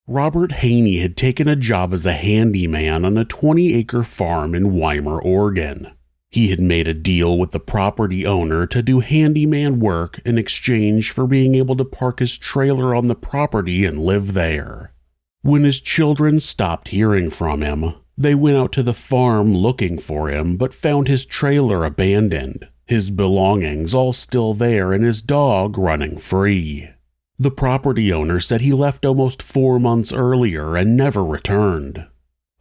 Robert Haney had taken a job as a handyman on a 20-acre farm in Wimer, Oregon. He had made a deal with the property owner to do handyman work in exchange for being able to park his trailer on the property and live there. When his children stopped hearing from him, they went out to the farm looking for him but found his trailer abandoned, his belongings all still there, and his dog running free. The property owner said he left almost 4 months earlier and never returned.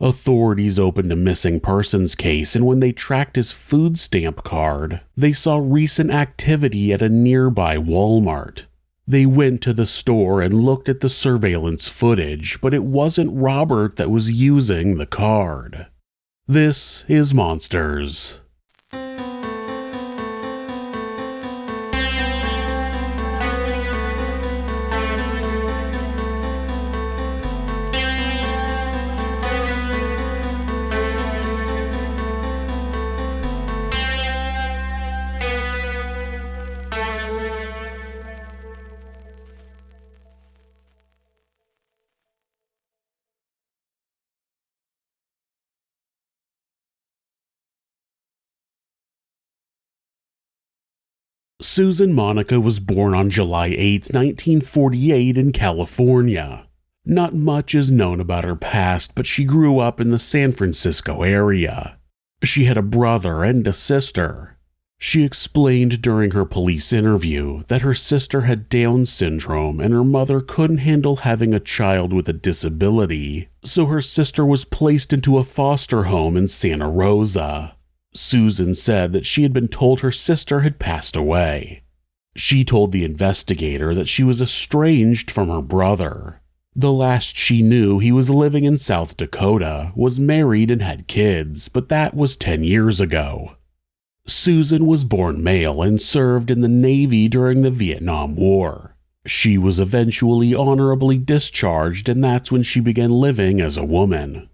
Authorities opened a missing persons case, and when they tracked his food stamp card, they saw recent activity at a nearby Walmart. They went to the store and looked at the surveillance footage, but it wasn't Robert that was using the card. This is Monsters. Susan Monica was born on July 8, 1948 in California. Not much is known about her past, but she grew up in the San Francisco area. She had a brother and a sister. She explained during her police interview that her sister had Down syndrome and her mother couldn't handle having a child with a disability, so her sister was placed into a foster home in Santa Rosa. Susan said that she had been told her sister had passed away. She told the investigator that she was estranged from her brother. The last she knew, he was living in South Dakota, was married and had kids, but that was 10 years ago. Susan was born male and served in the Navy during the Vietnam War. She was eventually honorably discharged, and that's when she began living as a woman.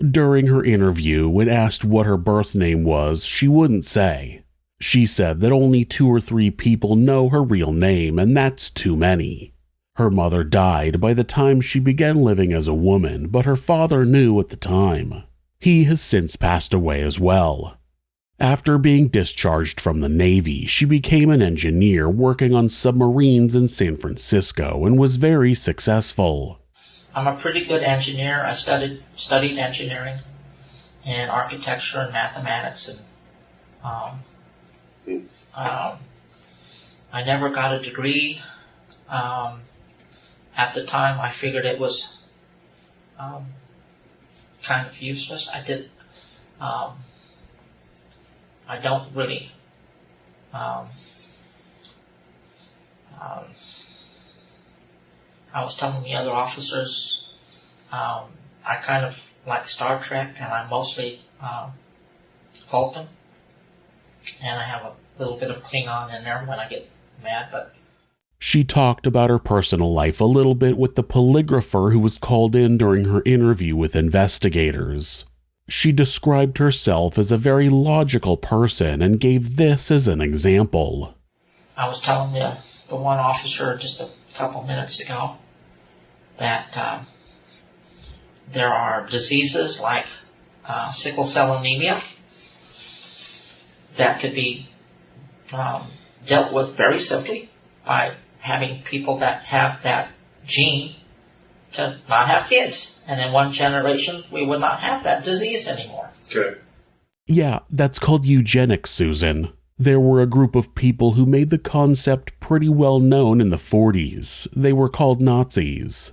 During her interview, when asked what her birth name was, she wouldn't say. She said that only 2 or 3 people know her real name, and that's too many. Her mother died by the time she began living as a woman, but her father knew at the time. He has since passed away as well. After being discharged from the Navy, she became an engineer working on submarines in San Francisco and was very successful. I'm a pretty good engineer. I studied engineering and architecture and mathematics, and I never got a degree. At the time, I figured it was kind of useless. I don't really I was telling the other officers, I kind of like Star Trek, and I mostly Vulcan, and I have a little bit of Klingon in there when I get mad. But she talked about her personal life a little bit with the polygrapher who was called in during her interview with investigators. She described herself as a very logical person and gave this as an example. I was telling the one officer just a couple minutes ago that there are diseases like sickle cell anemia that could be dealt with very simply by having people that have that gene to not have kids. And in one generation, we would not have that disease anymore. Okay. Yeah, that's called eugenics, Susan. There were a group of people who made the concept pretty well known in the 40s. They were called Nazis.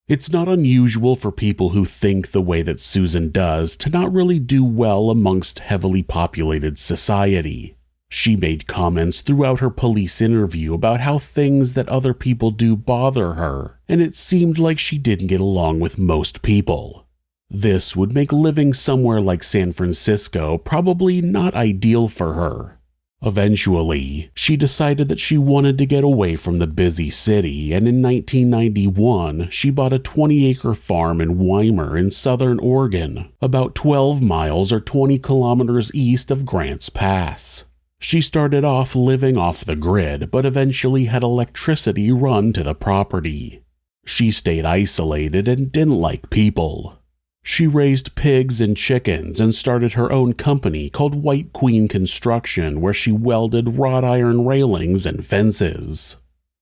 It's not unusual for people who think the way that Susan does to not really do well amongst heavily populated society. She made comments throughout her police interview about how things that other people do bother her, and it seemed like she didn't get along with most people. This would make living somewhere like San Francisco probably not ideal for her. Eventually, she decided that she wanted to get away from the busy city, and in 1991, she bought a 20-acre farm in Wimer in southern Oregon, about 12 miles or 20 kilometers east of Grants Pass. She started off living off the grid, but eventually had electricity run to the property. She stayed isolated and didn't like people. She raised pigs and chickens and started her own company called White Queen Construction, where she welded wrought iron railings and fences.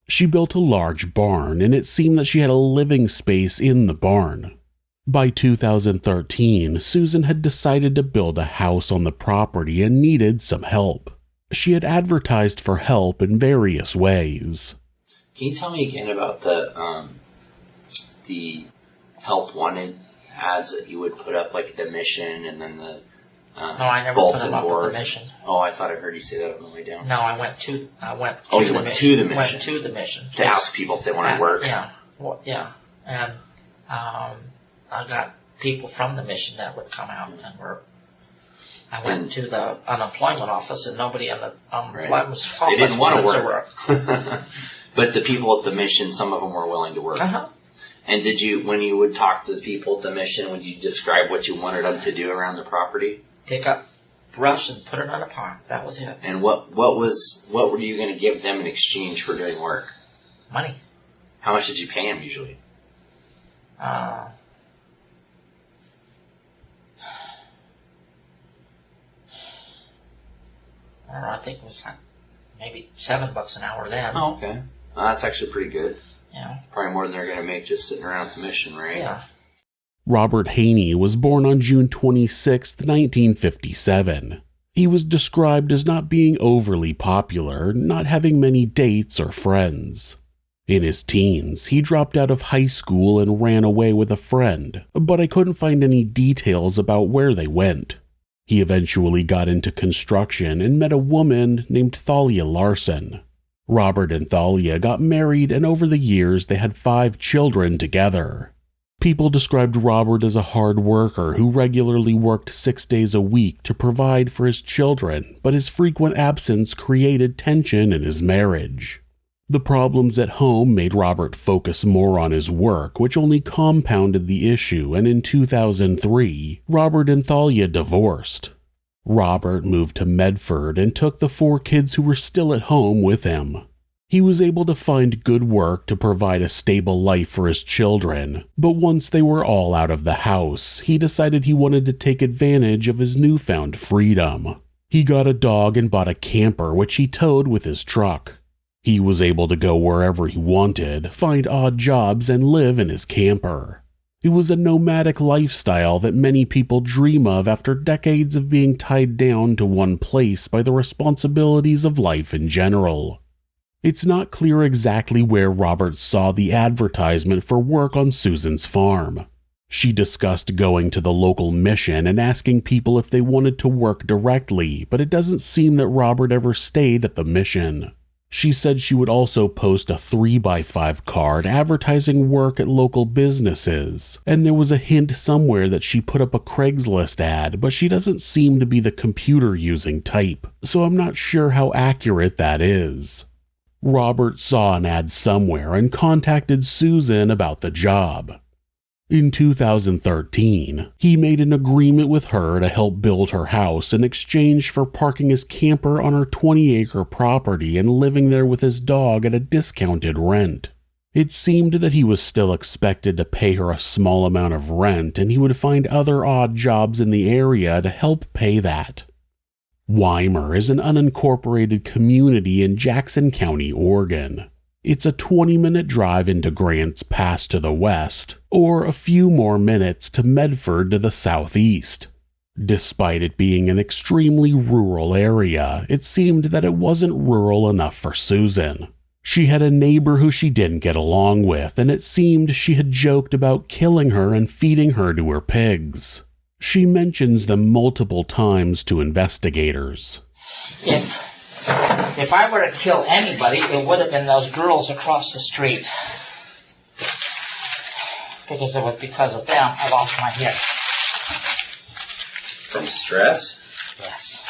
She built a large barn, and it seemed that she had a living space in the barn. By 2013, Susan had decided to build a house on the property and needed some help. She had advertised for help in various ways. Can you tell me again about the help wanted ads that you would put up, like the mission and then the No, I never put them up with the mission. Oh, I thought I heard you say that on the way down. No, I went to the mission. To ask people if they want to work. Yeah, yeah. And I got people from the mission that would come out and work. I went to the unemployment office, and nobody in the unemployment office they didn't want to work. But the people at the mission, some of them were willing to work. Uh-huh. And did you, when you would talk to the people at the mission, would you describe what you wanted them to do around the property? Pick up brush and put it on a pond. That was it. And what were you going to give them in exchange for doing work? Money. How much did you pay them usually? I don't know, I think it was like maybe $7 an hour then. Oh, okay. Well, that's actually pretty good. Yeah. Probably more than they're going to make just sitting around at the mission, right? Yeah. Robert Haney was born on June 26, 1957. He was described as not being overly popular, not having many dates or friends. In his teens, he dropped out of high school and ran away with a friend, but I couldn't find any details about where they went. He eventually got into construction and met a woman named Thalia Larson. Robert and Thalia got married, and over the years they had 5 children together. People described Robert as a hard worker who regularly worked 6 days a week to provide for his children, but his frequent absence created tension in his marriage. The problems at home made Robert focus more on his work, which only compounded the issue, and in 2003, Robert and Thalia divorced. Robert moved to Medford and took the 4 kids who were still at home with him. He was able to find good work to provide a stable life for his children, but once they were all out of the house, he decided he wanted to take advantage of his newfound freedom. He got a dog and bought a camper which he towed with his truck. He was able to go wherever he wanted, find odd jobs, and live in his camper. It was a nomadic lifestyle that many people dream of after decades of being tied down to one place by the responsibilities of life in general. It's not clear exactly where Robert saw the advertisement for work on Susan's farm. She discussed going to the local mission and asking people if they wanted to work directly, but it doesn't seem that Robert ever stayed at the mission. She said she would also post a 3x5 card advertising work at local businesses, and there was a hint somewhere that she put up a Craigslist ad, but she doesn't seem to be the computer-using type, so I'm not sure how accurate that is. Robert saw an ad somewhere and contacted Susan about the job. In 2013, he made an agreement with her to help build her house in exchange for parking his camper on her 20-acre property and living there with his dog at a discounted rent. It seemed that he was still expected to pay her a small amount of rent, and he would find other odd jobs in the area to help pay that. Wimer is an unincorporated community in Jackson County, Oregon. It's a 20-minute drive into Grants Pass to the west, or a few more minutes to Medford to the southeast. Despite it being an extremely rural area, it seemed that it wasn't rural enough for Susan. She had a neighbor who she didn't get along with, and it seemed she had joked about killing her and feeding her to her pigs. She mentions them multiple times to investigators. If I were to kill anybody, it would have been those girls across the street. Because it was because of them I lost my hip. From stress? Yes.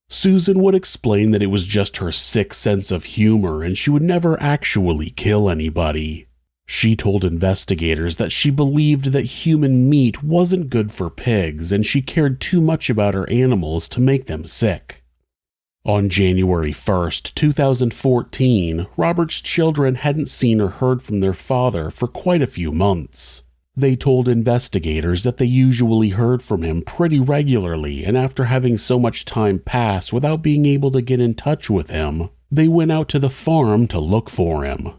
Susan would explain that it was just her sick sense of humor and she would never actually kill anybody. She told investigators that she believed that human meat wasn't good for pigs and she cared too much about her animals to make them sick. On January 1st, 2014, Robert's children hadn't seen or heard from their father for quite a few months. They told investigators that they usually heard from him pretty regularly, and after having so much time pass without being able to get in touch with him, they went out to the farm to look for him.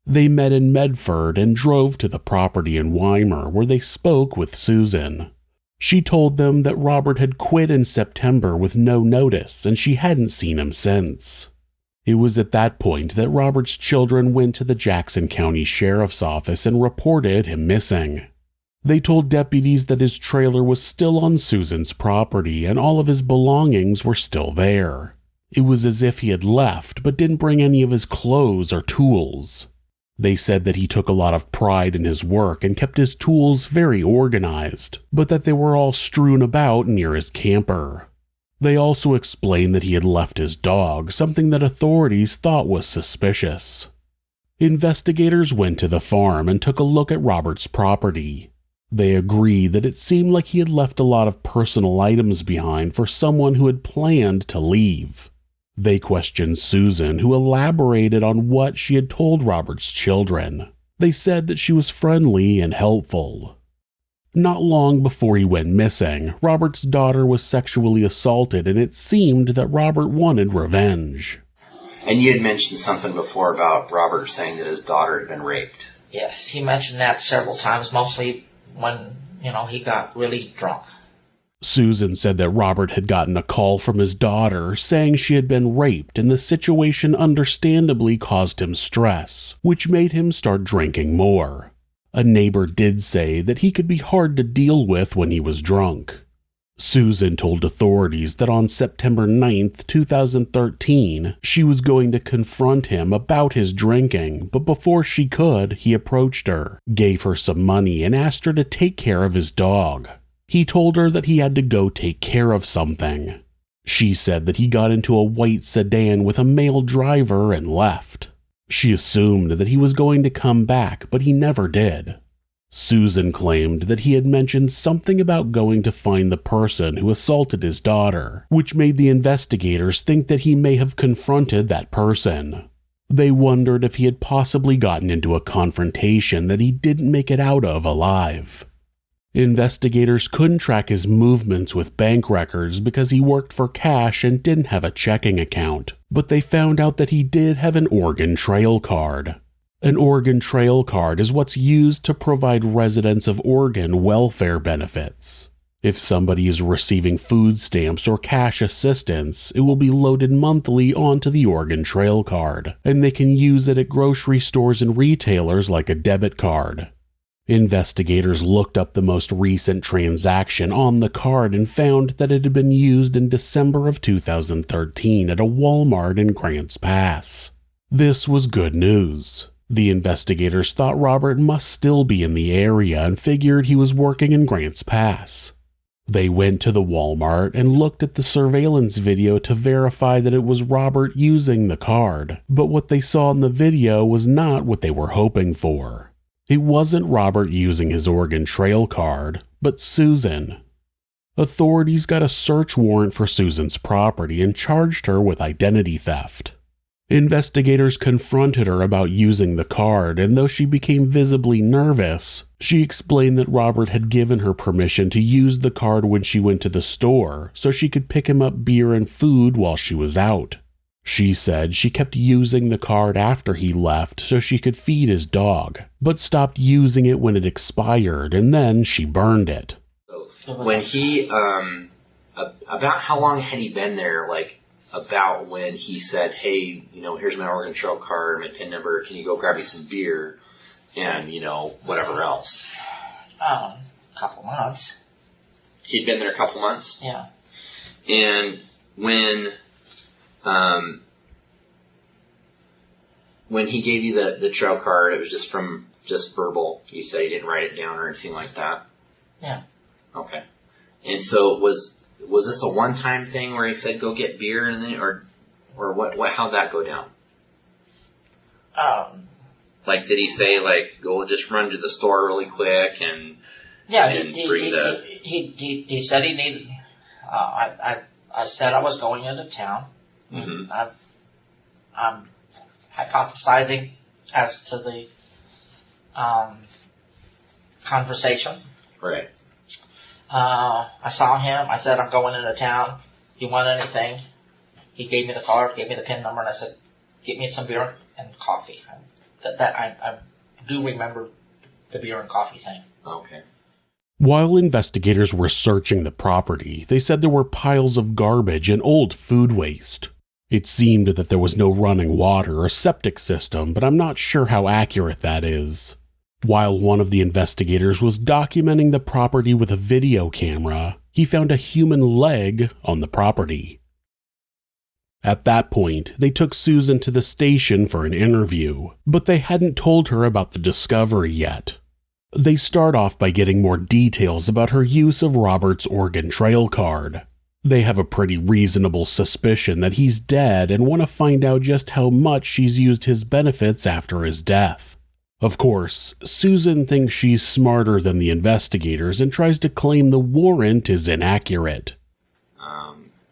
They met in Medford and drove to the property in Wimer where they spoke with Susan. She told them that Robert had quit in September with no notice and she hadn't seen him since. It was at that point that Robert's children went to the Jackson County Sheriff's Office and reported him missing. They told deputies that his trailer was still on Susan's property and all of his belongings were still there. It was as if he had left but didn't bring any of his clothes or tools. They said that he took a lot of pride in his work and kept his tools very organized, but that they were all strewn about near his camper. They also explained that he had left his dog, something that authorities thought was suspicious. Investigators went to the farm and took a look at Robert's property. They agreed that it seemed like he had left a lot of personal items behind for someone who had planned to leave. They questioned Susan, who elaborated on what she had told Robert's children. They said that she was friendly and helpful. Not long before he went missing, Robert's daughter was sexually assaulted, and it seemed that Robert wanted revenge. And you had mentioned something before about Robert saying that his daughter had been raped. Yes, he mentioned that several times, mostly when, he got really drunk. Susan said that Robert had gotten a call from his daughter saying she had been raped, and the situation understandably caused him stress, which made him start drinking more. A neighbor did say that he could be hard to deal with when he was drunk. Susan told authorities that on September 9th, 2013, she was going to confront him about his drinking, but before she could, he approached her, gave her some money, and asked her to take care of his dog. He told her that he had to go take care of something. She said that he got into a white sedan with a male driver and left. She assumed that he was going to come back, but he never did. Susan claimed that he had mentioned something about going to find the person who assaulted his daughter, which made the investigators think that he may have confronted that person. They wondered if he had possibly gotten into a confrontation that he didn't make it out of alive. Investigators couldn't track his movements with bank records because he worked for cash and didn't have a checking account, but they found out that he did have an Oregon Trail card. An Oregon Trail card is what's used to provide residents of Oregon welfare benefits. If somebody is receiving food stamps or cash assistance, it will be loaded monthly onto the Oregon Trail card, and they can use it at grocery stores and retailers like a debit card. Investigators looked up the most recent transaction on the card and found that it had been used in December of 2013 at a Walmart in Grants Pass. This was good news. The investigators thought Robert must still be in the area and figured he was working in Grants Pass. They went to the Walmart and looked at the surveillance video to verify that it was Robert using the card, but what they saw in the video was not what they were hoping for. It wasn't Robert using his Oregon Trail card, but Susan. Authorities got a search warrant for Susan's property and charged her with identity theft. Investigators confronted her about using the card, and though she became visibly nervous, she explained that Robert had given her permission to use the card when she went to the store so she could pick him up beer and food while she was out. She said she kept using the card after he left so she could feed his dog, but stopped using it when it expired, and then she burned it. When he, about how long had he been there, about when he said, hey, here's my Oregon Trail card, my PIN number, can you go grab me some beer, and, whatever else? Couple months. He'd been there a couple months? Yeah. And when he gave you the trail card, it was just verbal. You said he didn't write it down or anything like that? Yeah. Okay. And so was this a one-time thing where he said go get beer and then, or what how'd that go down? Did he say go just run to the store really quick and he said he needed. I said I was going into town, Mm-hmm. I'm hypothesizing as to the conversation. Right. I saw him. I said, I'm going into town. Do you want anything? He gave me the card, gave me the PIN number, and I said, get me some beer and coffee. I do remember the beer and coffee thing. Okay. While investigators were searching the property, they said there were piles of garbage and old food waste. It seemed that there was no running water or septic system, but I'm not sure how accurate that is. While one of the investigators was documenting the property with a video camera, he found a human leg on the property. At that point, they took Susan to the station for an interview, but they hadn't told her about the discovery yet. They start off by getting more details about her use of Robert's Oregon Trail card. They have a pretty reasonable suspicion that he's dead and want to find out just how much she's used his benefits after his death. Of course, Susan thinks she's smarter than the investigators and tries to claim the warrant is inaccurate.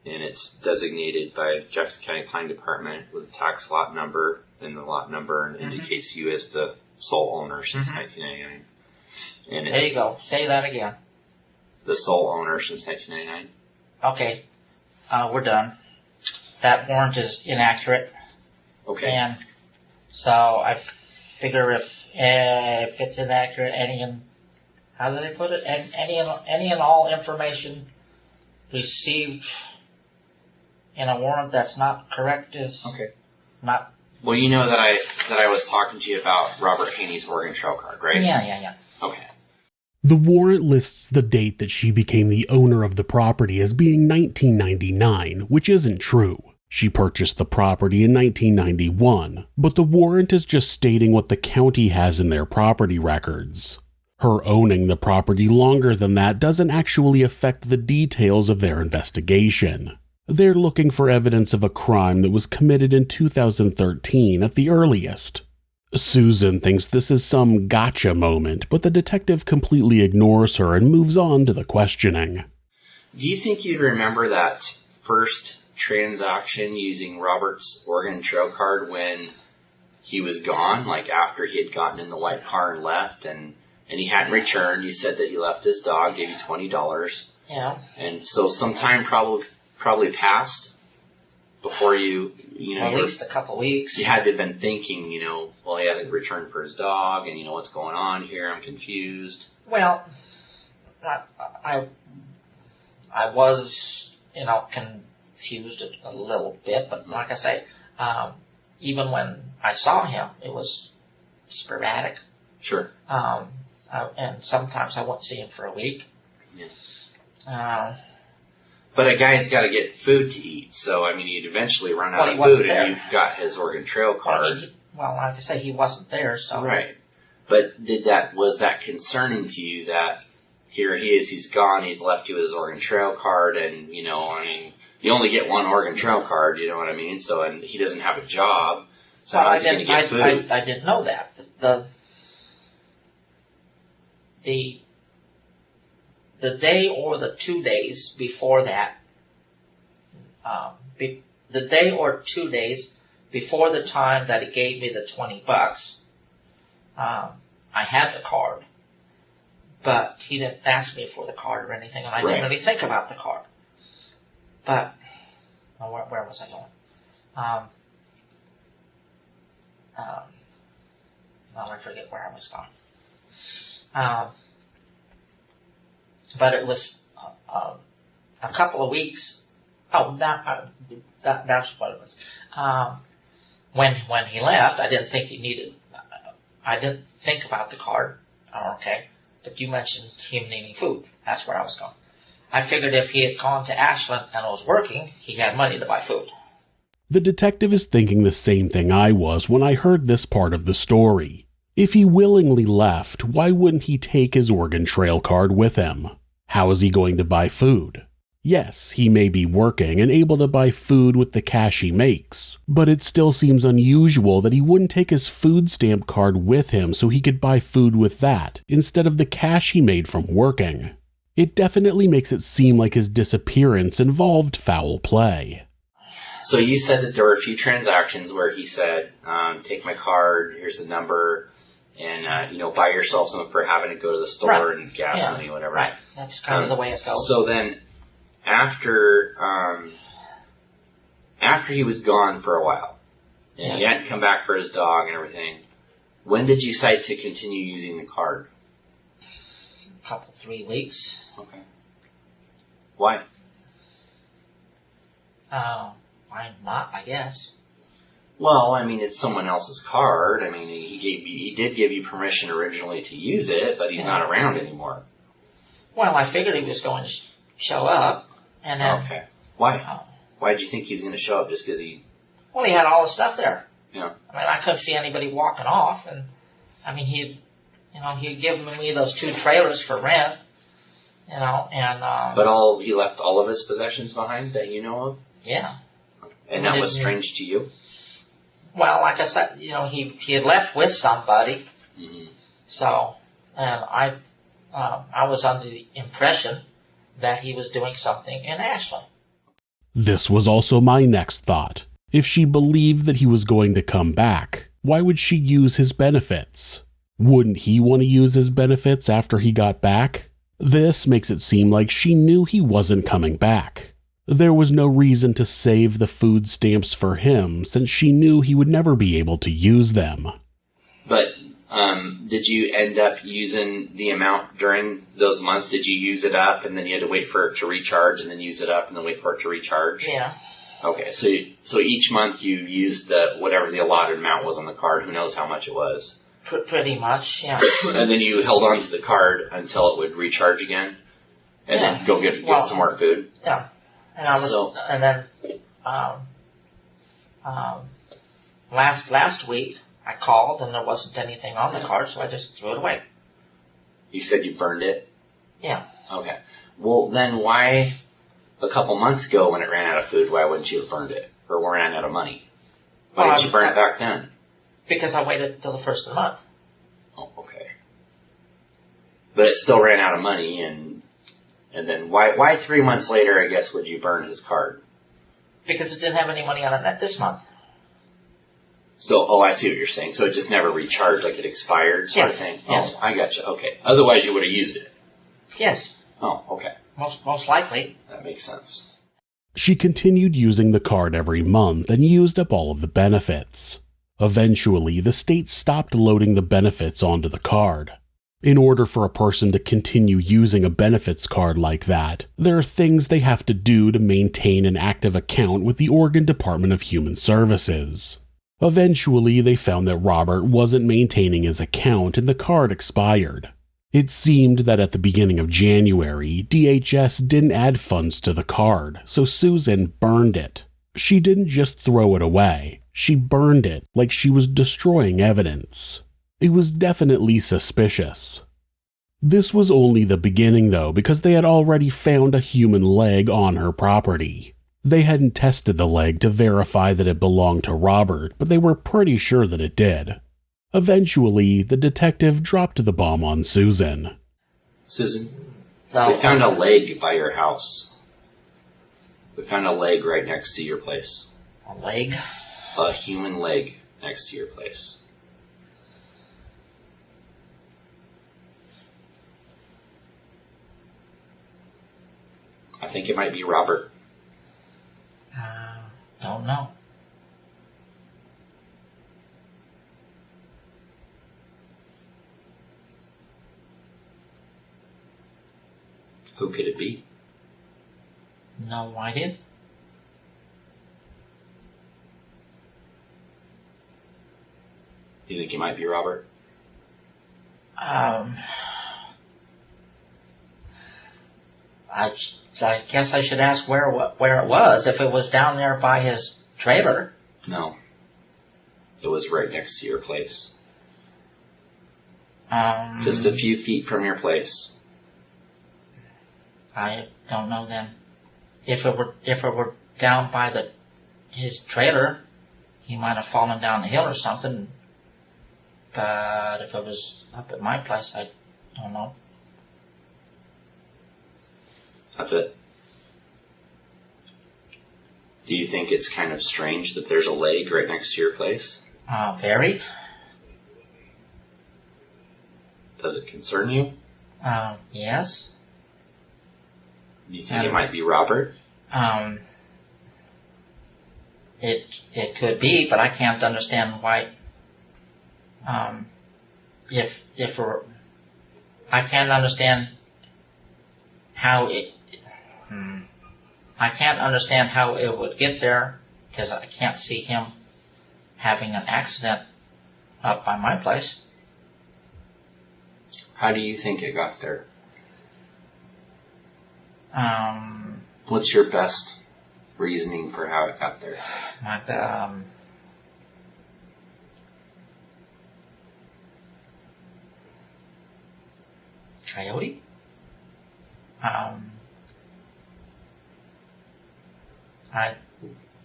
And it's designated by Jackson County Planning Department with a tax lot number, and the lot number indicates you as the sole owner since 1999. And There you go. Say that again. The sole owner since 1999. Okay. We're done. That warrant is inaccurate. Okay. And so I figure if it's inaccurate, how do they put it? Any and all information received in a warrant that's not correct is okay. Not. Well, you know that I was talking to you about Robert Haney's Oregon Trail card, right? Yeah. Okay. The warrant lists the date that she became the owner of the property as being 1999, which isn't true. She purchased the property in 1991, but the warrant is just stating what the county has in their property records. Her owning the property longer than that doesn't actually affect the details of their investigation. They're looking for evidence of a crime that was committed in 2013 at the earliest. Susan thinks this is some gotcha moment, but the detective completely ignores her and moves on to the questioning. Do you think you'd remember that first transaction using Robert's Oregon Trail card when he was gone, like after he had gotten in the white car and left, and he hadn't returned? You said that he left his dog, gave you $20. Yeah. And so some time probably passed before you at least a couple weeks. You had to have been thinking, well, he hasn't returned for his dog, and what's going on here? I'm confused. Well, I was, confused a little bit, but like I say, even when I saw him, it was sporadic. Sure. And sometimes I wouldn't see him for a week. Yes. But a guy's got to get food to eat, so you'd eventually run out of food, and you've got his Oregon Trail card. Like I say, he wasn't there, so. Right. But was that concerning to you that here he is, he's gone, he's left you with his Oregon Trail card, and, you only get one Oregon Trail card, you know what I mean? So, and he doesn't have a job, so how's he going to get food? I didn't know that. The day or the 2 days before that, the day or 2 days before the time that he gave me the $20, I had the card, but he didn't ask me for the card or anything, and I didn't really think about the card. But where was I going? I forget where I was going. But it was a couple of weeks. Oh, that's what it was. When he left, I didn't think he needed. I didn't think about the card. Okay, but you mentioned him needing food. That's where I was going. I figured if he had gone to Ashland and was working, he had money to buy food. The detective is thinking the same thing I was when I heard this part of the story. If he willingly left, why wouldn't he take his Oregon Trail card with him? How is he going to buy food? Yes, he may be working and able to buy food with the cash he makes, but it still seems unusual that he wouldn't take his food stamp card with him so he could buy food with that, instead of the cash he made from working. It definitely makes it seem like his disappearance involved foul play. So you said that there were a few transactions where he said, take my card, here's the number, and, buy yourself something for having to go to the store and gas money, whatever. Right. That's kind of the way it goes. So then, after he was gone for a while, and he hadn't come back for his dog and everything, when did you decide to continue using the card? A couple, 3 weeks. Okay. Why? Why not, I guess. Well, I mean, it's someone else's card. I mean, he did give you permission originally to use it, but he's not around anymore. Well, I figured he was going to show up, and then... Okay. Why? Why did you think he was going to show up? Just because he... Well, he had all the stuff there. Yeah. I mean, I couldn't see anybody walking off, and, I mean, he'd given me those 2 trailers for rent, and... But he left all of his possessions behind that you know of? Yeah. And that was strange to you? Well, like I said, he had left with somebody. Mm-hmm. So, and I was under the impression that he was doing something in Ashland. This was also my next thought. If she believed that he was going to come back, why would she use his benefits? Wouldn't he want to use his benefits after he got back? This makes it seem like she knew he wasn't coming back. There was no reason to save the food stamps for him since she knew he would never be able to use them. But did you end up using the amount during those months? Did you use it up and then you had to wait for it to recharge and then use it up and then wait for it to recharge? Yeah. Okay, so each month you used whatever the allotted amount was on the card. Who knows how much it was? Pretty much, yeah. And then you held on to the card until it would recharge again? And then go get some more food? Yeah. And last week I called and there wasn't anything on the card, so I just threw it away. You said you burned it? Yeah. Okay. Well, then why, a couple months ago when it ran out of food, why wouldn't you have burned it? Or ran out of money? Why didn't you burn it back then? Because I waited till the first of the month. Oh, okay. But it still ran out of money, and then why 3 months later, I guess, would you burn his card? Because it didn't have any money on it this month. So, I see what you're saying. So it just never recharged, like it expired sort of thing? Yes. Oh, I gotcha. Okay. Otherwise you would have used it? Yes. Oh, okay. Most likely. That makes sense. She continued using the card every month and used up all of the benefits. Eventually, the state stopped loading the benefits onto the card. In order for a person to continue using a benefits card like that, there are things they have to do to maintain an active account with the Oregon Department of Human Services. Eventually, they found that Robert wasn't maintaining his account and the card expired. It seemed that at the beginning of January, DHS didn't add funds to the card, so Susan burned it. She didn't just throw it away, she burned it like she was destroying evidence. It was definitely suspicious. This was only the beginning though, because they had already found a human leg on her property. They hadn't tested the leg to verify that it belonged to Robert, but they were pretty sure that it did. Eventually, the detective dropped the bomb on Susan. Susan, we found a leg by your house. We found a leg right next to your place. A leg? A human leg next to your place. I think it might be Robert. Don't know. Who could it be? No idea. You think it might be Robert? I guess I should ask where it was. If it was down there by his trailer. No. It was right next to your place. Just a few feet from your place. I don't know then. If it were down by his trailer, he might have fallen down the hill or something. But if it was up at my place, I don't know. That's it. Do you think it's kind of strange that there's a leg right next to your place? Very. Does it concern you? Yes. Do you think it might be Robert? It could be, but I can't understand why. I can't understand how I can't understand how it would get there, because I can't see him having an accident up by my place. How do you think it got there? What's your best reasoning for how it got there? Coyote? I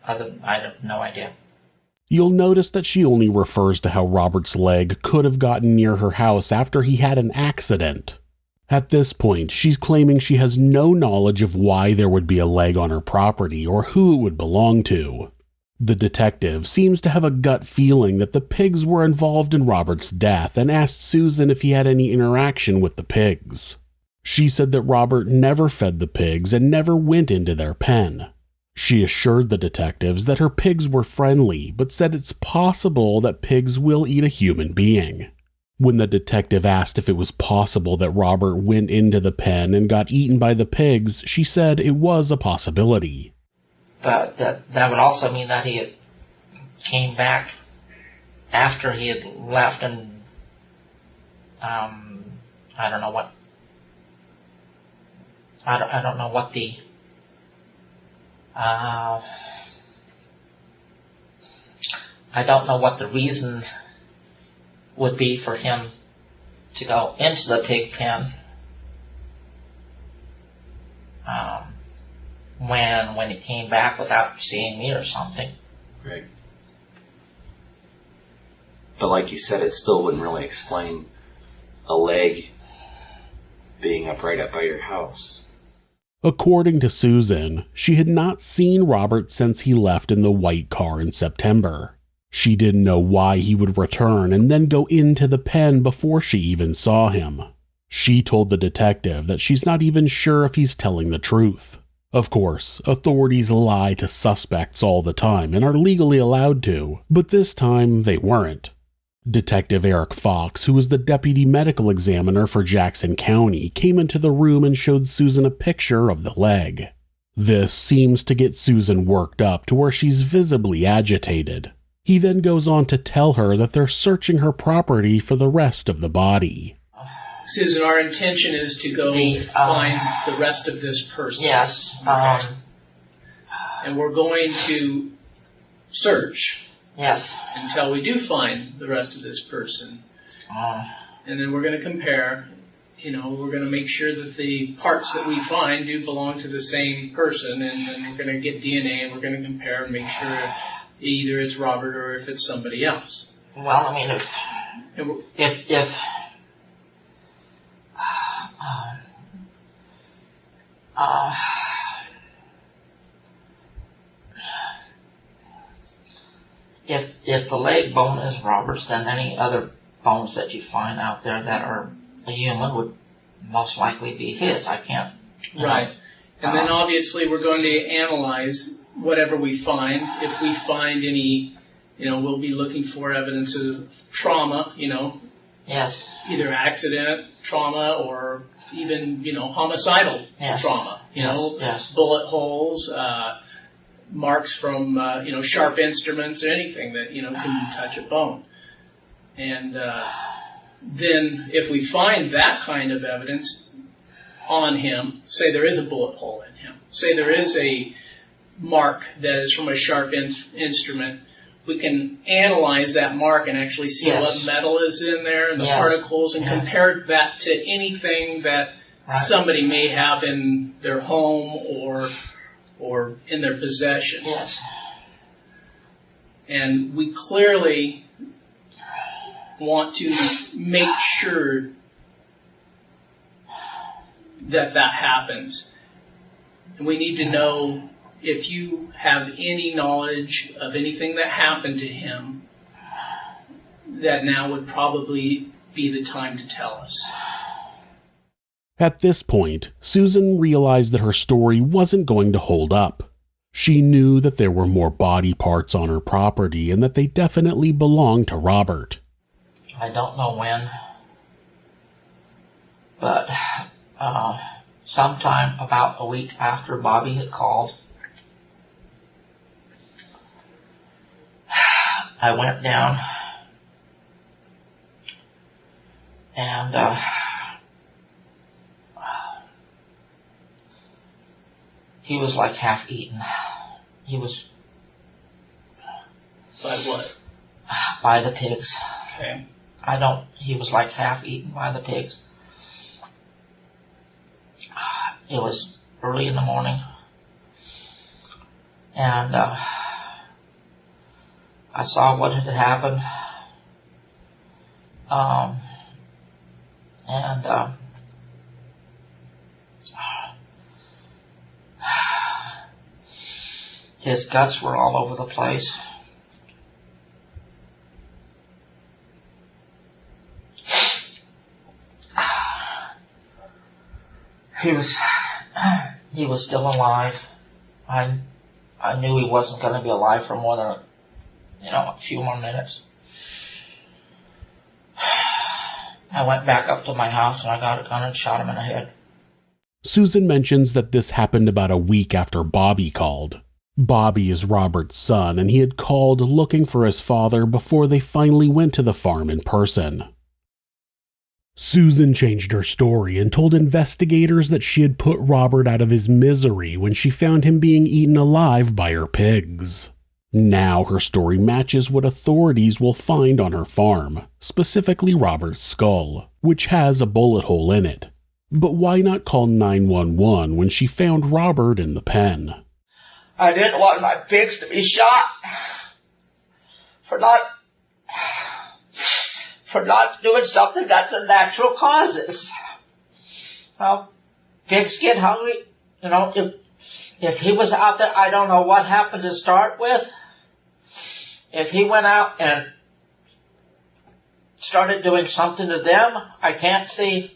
have no idea. You'll notice that she only refers to how Robert's leg could have gotten near her house after he had an accident. At this point, she's claiming she has no knowledge of why there would be a leg on her property or who it would belong to. The detective seems to have a gut feeling that the pigs were involved in Robert's death and asked Susan if he had any interaction with the pigs. She said that Robert never fed the pigs and never went into their pen. She assured the detectives that her pigs were friendly, but said it's possible that pigs will eat a human being. When the detective asked if it was possible that Robert went into the pen and got eaten by the pigs, she said it was a possibility. But that would also mean that he had came back after he had left, and I don't know what the I don't know what the reason would be for him to go into the pig pen when he came back without seeing me or something. Right. But like you said, it still wouldn't really explain a leg being up right up by your house. According to Susan, she had not seen Robert since he left in the white car in September. She didn't know why he would return and then go into the pen before she even saw him. She told the detective that she's not even sure if he's telling the truth. Of course, authorities lie to suspects all the time and are legally allowed to, but this time they weren't. Detective Eric Fox, who was the deputy medical examiner for Jackson County, came into the room and showed Susan a picture of the leg. This seems to get Susan worked up to where she's visibly agitated. He then goes on to tell her that they're searching her property for the rest of the body. Susan, our intention is to go find the rest of this person. Yes. Okay. And we're going to search. Yes. Until we do find the rest of this person. And then we're going to compare. We're going to make sure that the parts that we find do belong to the same person. And then we're going to get DNA and we're going to compare and make sure either it's Robert or if it's somebody else. Well, I mean, if the leg bone is Robert's, then any other bones that you find out there that are a human would most likely be his. I can't. Right. And then obviously we're going to analyze whatever we find. If we find any, we'll be looking for evidence of trauma, Yes. Either accident, trauma, or even, homicidal trauma. Yes. Bullet holes, marks from, sharp instruments, or anything that, can touch a bone. And then if we find that kind of evidence on him, say there is a bullet hole in him, say there is a mark that is from a sharp instrument, we can analyze that mark and actually see what metal is in there and the particles and compare that to anything that somebody may have in their home or in their possession. Yes. And we clearly want to make sure that happens. And we need to know if you have any knowledge of anything that happened to him, that now would probably be the time to tell us. At this point, Susan realized that her story wasn't going to hold up. She knew that there were more body parts on her property and that they definitely belonged to Robert. I don't know when, but sometime about a week after Bobby had called, I went down and he was like half eaten. He was... By what? By the pigs. Okay. He was like half eaten by the pigs. It was early in the morning. And I saw what had happened. His guts were all over the place. He was still alive. I knew he wasn't going to be alive for more than, a few more minutes. I went back up to my house and I got a gun and shot him in the head. Susan mentions that this happened about a week after Bobby called. Bobby is Robert's son, and he had called looking for his father before they finally went to the farm in person. Susan changed her story and told investigators that she had put Robert out of his misery when she found him being eaten alive by her pigs. Now her story matches what authorities will find on her farm, specifically Robert's skull, which has a bullet hole in it. But why not call 911 when she found Robert in the pen? I didn't want my pigs to be shot for not doing something that the natural causes. Well, pigs get hungry. If he was out there, I don't know what happened to start with. If he went out and started doing something to them, I can't see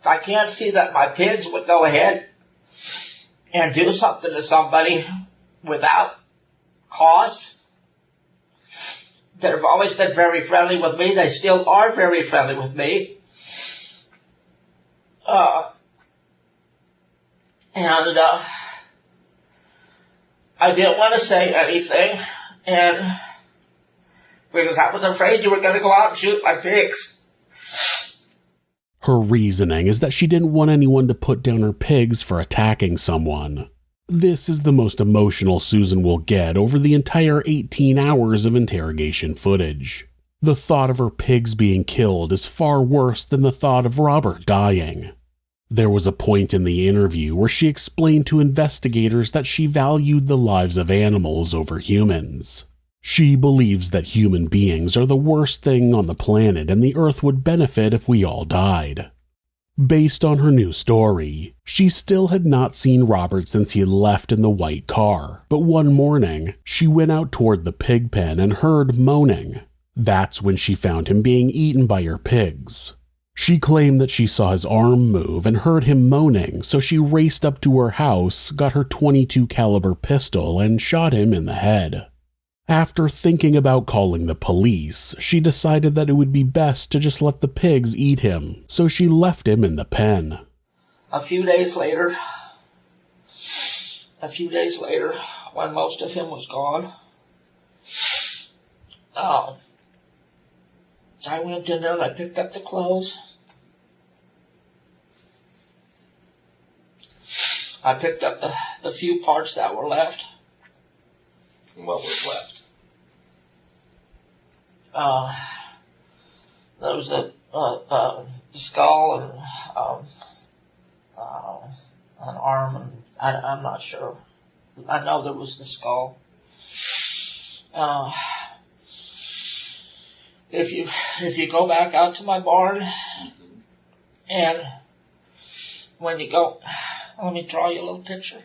that my pigs would go ahead and do something to somebody without cause. They've always been very friendly with me. They still are very friendly with me. I didn't want to say anything, because I was afraid you were going to go out and shoot my pigs. Her reasoning is that she didn't want anyone to put down her pigs for attacking someone. This is the most emotional Susan will get over the entire 18 hours of interrogation footage. The thought of her pigs being killed is far worse than the thought of Robert dying. There was a point in the interview where she explained to investigators that she valued the lives of animals over humans. She believes that human beings are the worst thing on the planet and the Earth would benefit if we all died. Based on her new story, she still had not seen Robert since he had left in the white car, but one morning, she went out toward the pig pen and heard moaning. That's when she found him being eaten by her pigs. She claimed that she saw his arm move and heard him moaning, so she raced up to her house, got her .22 caliber pistol, and shot him in the head. After thinking about calling the police, she decided that it would be best to just let the pigs eat him, so she left him in the pen. A few days later, when most of him was gone, I went in there and I picked up the clothes. I picked up the few parts that were left. What was left? There was the skull and an arm, and I'm not sure. I know there was the skull. If you go back out to my barn, and when you go, let me draw you a little picture.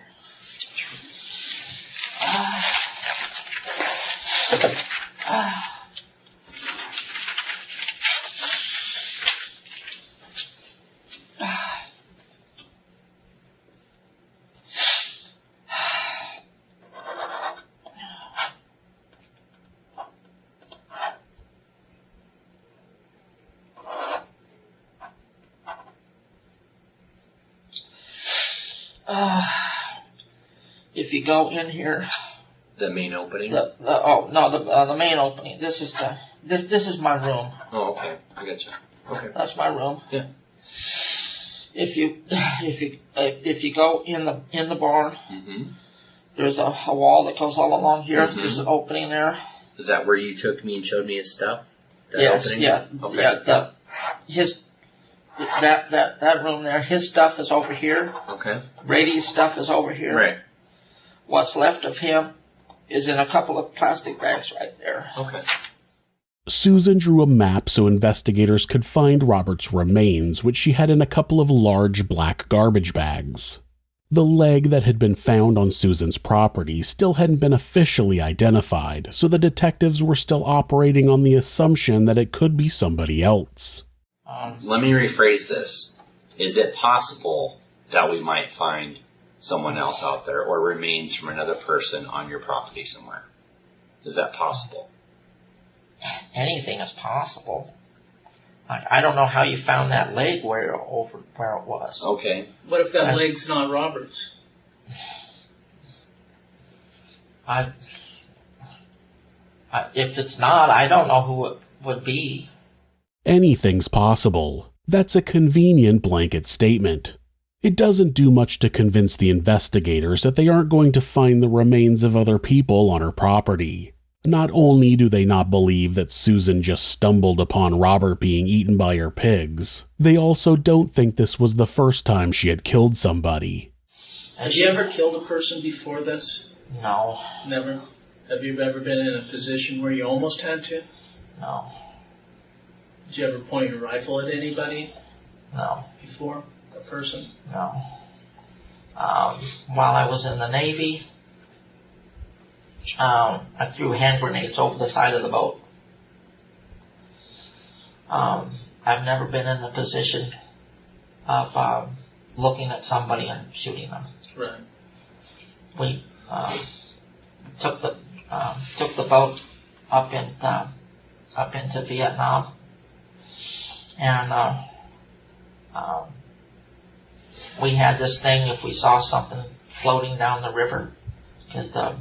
If you go in here, The main opening? the main opening. This is my room. Oh, okay. I gotcha. Okay. That's my room. Yeah. If you go in the barn, Mm-hmm. there's a wall that goes all along here. Mm-hmm. There's an opening there. Is that where you took me and showed me his stuff? Yes. Opening? Yeah. Okay. Yeah. That room there. His stuff is over here. Okay. Brady's stuff is over here. Right. What's left of him is in a couple of plastic bags right there. Okay. Susan drew a map so investigators could find Robert's remains, which she had in a couple of large black garbage bags. The leg that had been found on Susan's property still hadn't been officially identified, so the detectives were still operating on the assumption that it could be somebody else. Let me rephrase this. Is it possible that we might find someone else out there or remains from another person on your property somewhere? Is that possible? Anything is possible. I don't know how you found that leg where it was. Okay. What if that leg's not Robert's? If it's not, I don't know who it would be. Anything's possible. That's a convenient blanket statement. It doesn't do much to convince the investigators that they aren't going to find the remains of other people on her property. Not only do they not believe that Susan just stumbled upon Robert being eaten by her pigs, they also don't think this was the first time she had killed somebody. Have you ever killed a person before this? No. Never? Have you ever been in a position where you almost had to? No. Did you ever point your rifle at anybody? No. Before? A person? No. While I was in the Navy, I threw hand grenades over the side of the boat. I've never been in the position of looking at somebody and shooting them. Right. We took the boat up into Vietnam, and we had this thing if we saw something floating down the river, because the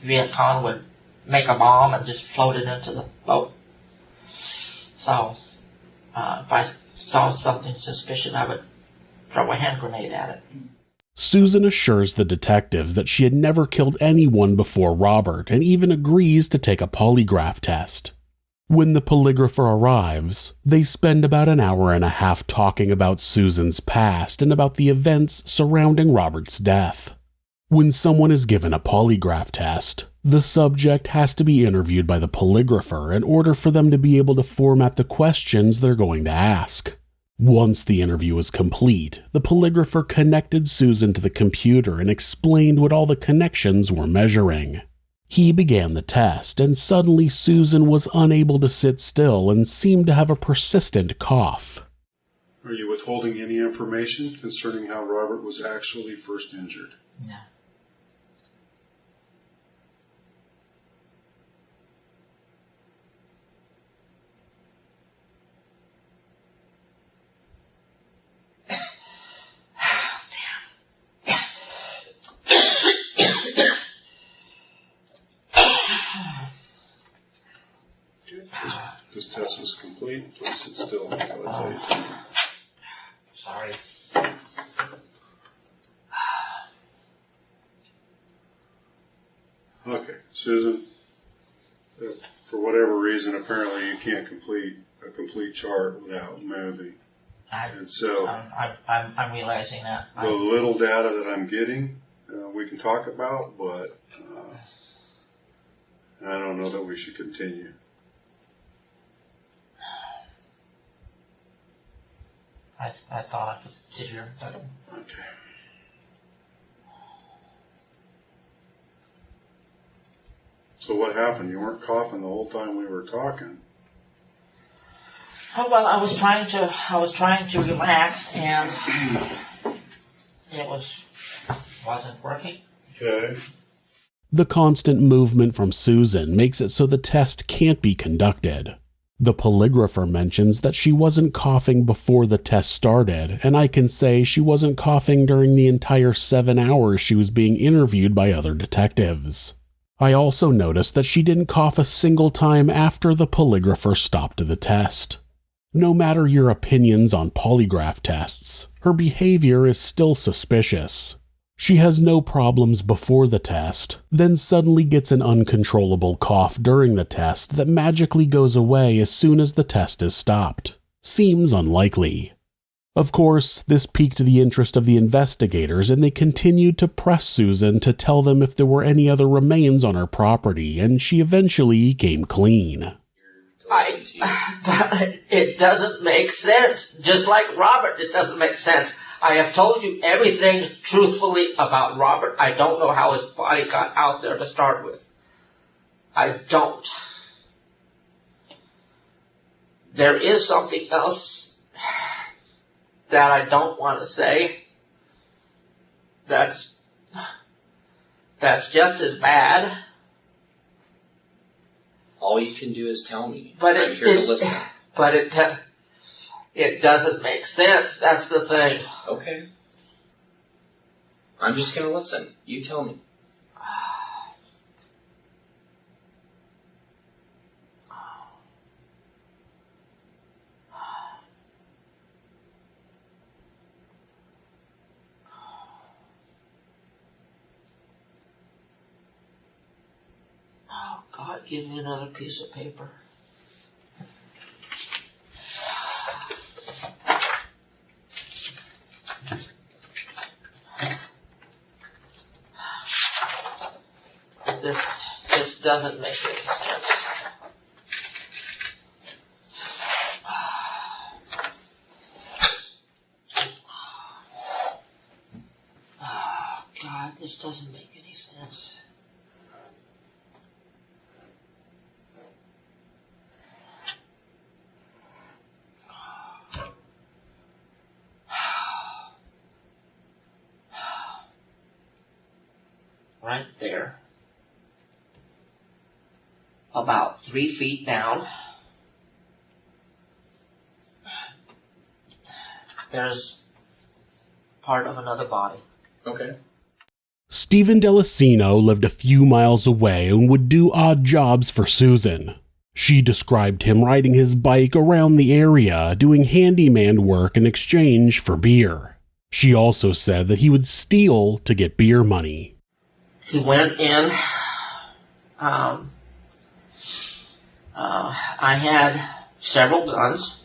Viet Cong would make a bomb and just float it into the boat. So if I saw something suspicious, I would throw a hand grenade at it. Susan assures the detectives that she had never killed anyone before Robert and even agrees to take a polygraph test. When the polygrapher arrives, they spend about an hour and a half talking about Susan's past and about the events surrounding Robert's death. When someone is given a polygraph test, the subject has to be interviewed by the polygrapher in order for them to be able to format the questions they're going to ask. Once the interview was complete, the polygrapher connected Susan to the computer and explained what all the connections were measuring. He began the test, and suddenly Susan was unable to sit still and seemed to have a persistent cough. Are you withholding any information concerning how Robert was actually first injured? No. This test is complete. Please sit still until I tell you to. Sorry. Okay, Susan, for whatever reason, apparently you can't complete a complete chart without moving. And so I'm realizing that. the little data that I'm getting, we can talk about, but I don't know that we should continue. I thought I could sit here and tell them. Okay. So what happened? You weren't coughing the whole time we were talking. Oh, well, I was trying to relax, and it wasn't working. Okay. The constant movement from Susan makes it so the test can't be conducted. The polygrapher mentions that she wasn't coughing before the test started, and I can say she wasn't coughing during the entire 7 hours she was being interviewed by other detectives. I also noticed that she didn't cough a single time after the polygrapher stopped the test. No matter your opinions on polygraph tests, her behavior is still suspicious. She has no problems before the test, then suddenly gets an uncontrollable cough during the test that magically goes away as soon as the test is stopped. Seems unlikely. Of course, this piqued the interest of the investigators, and they continued to press Susan to tell them if there were any other remains on her property, and she eventually came clean. It doesn't make sense. Just like Robert, it doesn't make sense. I have told you everything truthfully about Robert. I don't know how his body got out there to start with. I don't. There is something else that I don't want to say. That's just as bad. All you can do is tell me. But I'm here to listen. But it doesn't make sense. That's the thing. Okay. I'm just going to listen. You tell me. Oh, God, give me another piece of paper. This doesn't make any sense. Oh, God, this doesn't make any sense. Right there, about 3 feet down, there's part of another body. Okay. Stephen Delicino lived a few miles away and would do odd jobs for Susan. She described him riding his bike around the area, doing handyman work in exchange for beer. She also said that he would steal to get beer money. He went in. I had several guns,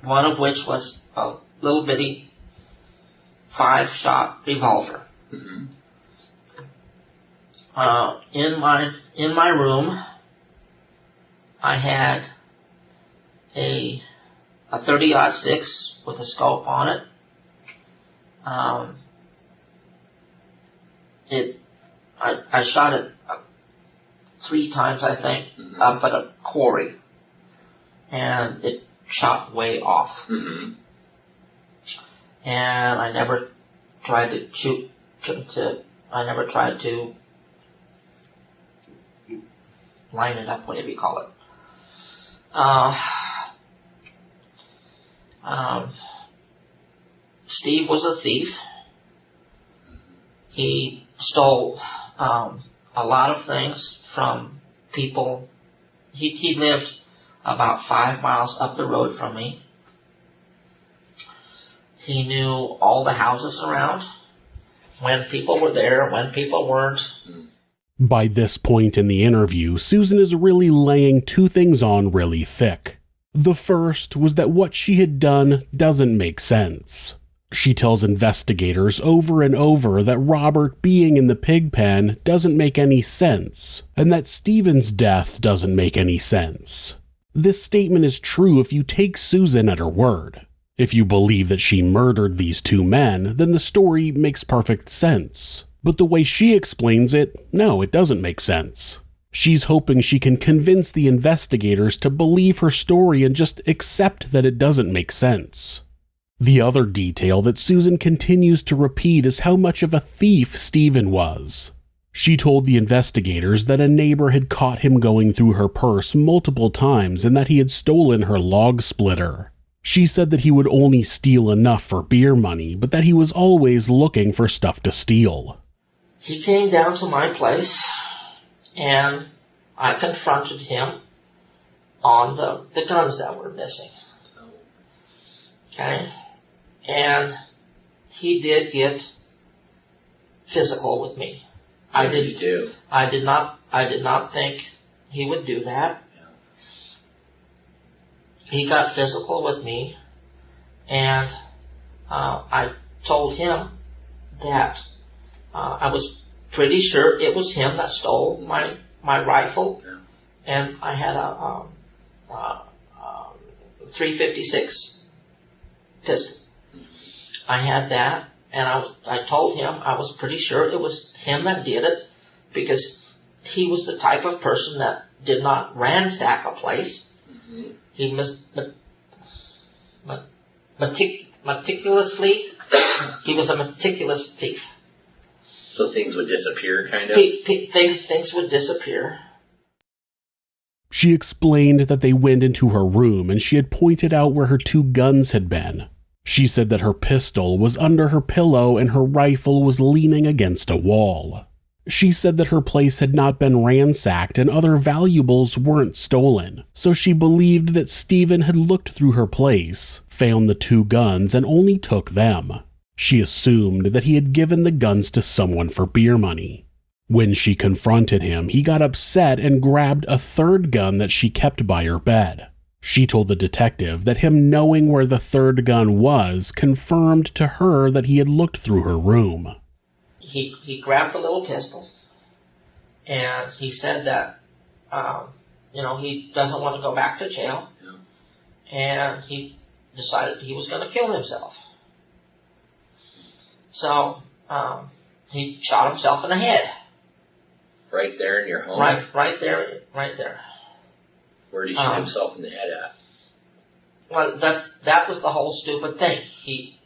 one of which was a little bitty 5-shot revolver. Mm-hmm. In my room, I had a 30-06 with a scope on it. I shot it 3 times, I think, up at a quarry, and it shot way off. Mm-hmm. And I never tried to shoot. I never tried to line it up, whatever you call it. Steve was a thief. He stole a lot of things from people. He lived about 5 miles up the road from me. He knew all the houses around, when people were there, when people weren't. By this point in the interview, Susan is really laying 2 things on really thick. The first was that what she had done doesn't make sense. She tells investigators over and over that Robert being in the pig pen doesn't make any sense, and that Stephen's death doesn't make any sense. This statement is true if you take Susan at her word. If you believe that she murdered these 2 men, then the story makes perfect sense. But the way she explains it, no, it doesn't make sense. She's hoping she can convince the investigators to believe her story and just accept that it doesn't make sense. The other detail that Susan continues to repeat is how much of a thief Stephen was. She told the investigators that a neighbor had caught him going through her purse multiple times and that he had stolen her log splitter. She said that he would only steal enough for beer money, but that he was always looking for stuff to steal. He came down to my place, and I confronted him on the guns that were missing. Okay? And he did get physical with me. What did he do? I did not think he would do that. He got physical with me, and I told him that I was pretty sure it was him that stole my rifle, and I had a 356 pistol. I had that, and I told him I was pretty sure it was him that did it, because he was the type of person that did not ransack a place. Mm-hmm. He meticulously, he was a meticulous thief. So things would disappear, kind of? Things would disappear. She explained that they went into her room and she had pointed out where her 2 guns had been. She said that her pistol was under her pillow and her rifle was leaning against a wall. She said that her place had not been ransacked and other valuables weren't stolen, so she believed that Stephen had looked through her place, found the 2 guns, and only took them. She assumed that he had given the guns to someone for beer money. When she confronted him, he got upset and grabbed a 3rd gun that she kept by her bed. She told the detective that him knowing where the 3rd gun was confirmed to her that he had looked through her room. He grabbed a little pistol, and he said that, he doesn't want to go back to jail, and he decided he was going to kill himself. So, he shot himself in the head. Right there in your home? Right there. Where did he shoot himself in the head at? Well, that was the whole stupid thing. He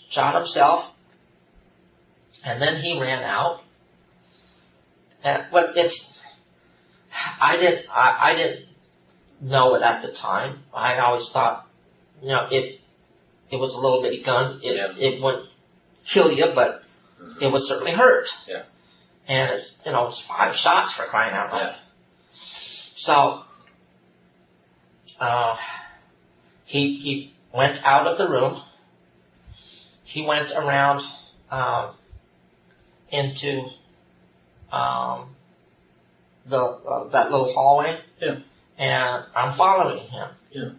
shot himself, and then he ran out. But I didn't know it at the time. I always thought, it was a little bitty gun. It wouldn't kill you, but it would certainly hurt. Yeah. And it's 5 shots, for crying out loud. Yeah. So, he went out of the room. He went around into that little hallway. Yeah. And I'm following him. Yeah.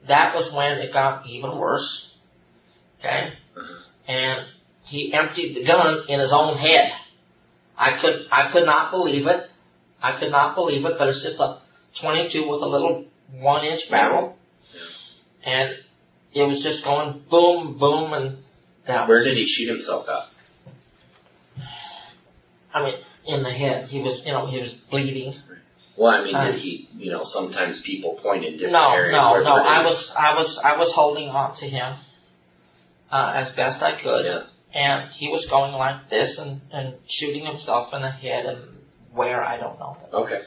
That was when it got even worse. Okay? And he emptied the gun in his own head. I could not believe it. But it's just a 22 with a little 1-inch barrel. And it was just going boom, boom, and that. Where did he shoot himself at? In the head. He was bleeding. Well, did he, sometimes people point in different areas. No. I was holding on to him as best I could. Yeah. And he was going like this and shooting himself in the head, and where, I don't know. Okay.